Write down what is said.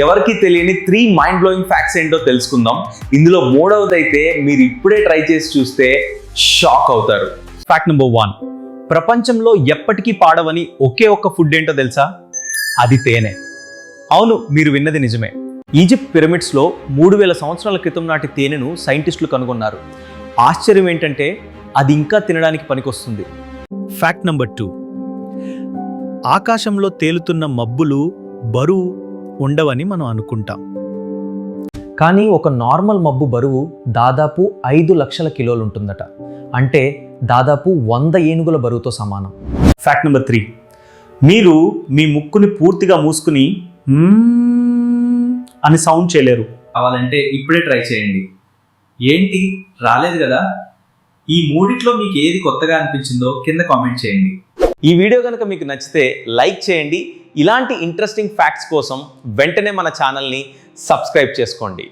ఎవరికి తెలియని 3 mind blowing facts ఏంటో తెలుసుకుందాం. ఇందులో మూడవది అయితే మీరు ఇప్పుడే ట్రై చేసి చూస్తే షాక్ అవుతారు. ఫ్యాక్ట్ నెంబర్ 1, ప్రపంచంలో ఎప్పటికీ పాడవని ఒకే ఒక్క ఫుడ్ ఏంటో తెలుసా? అది తేనె. అవును, మీరు విన్నది నిజమే. ఈజిప్ట్ పిరమిడ్స్లో 3000 సంవత్సరాల క్రితం నాటి తేనెను సైంటిస్టులు కనుగొన్నారు. ఆశ్చర్యం ఏంటంటే అది ఇంకా తినడానికి పనికొస్తుంది. ఫ్యాక్ట్ నెంబర్ 2, ఆకాశంలో తేలుతున్న మబ్బులు బరువు ఉండవని మనం అనుకుంటాం. కానీ ఒక నార్మల్ మబ్బు బరువు దాదాపు 5 లక్షల కిలోలు ఉంటుందట. అంటే దాదాపు 100 ఏనుగుల బరువుతో సమానం. ఫ్యాక్ట్ నెంబర్ 3, మీరు మీ ముక్కుని పూర్తిగా మూసుకుని అని సౌండ్ చేయలేరు. కావాలంటే ఇప్పుడే ట్రై చేయండి. ఏంటి రాలేదు కదా? ఈ మూడిట్లో మీకు ఏది కొత్తగా అనిపించిందో కింద కామెంట్ చేయండి. ఈ వీడియో కనుక మీకు నచ్చితే లైక్ చేయండి. ఇలాంటి ఇంట్రెస్టింగ్ ఫ్యాక్ట్స్ కోసం వెంటనే మన ఛానల్ని సబ్స్క్రైబ్ చేసుకోండి.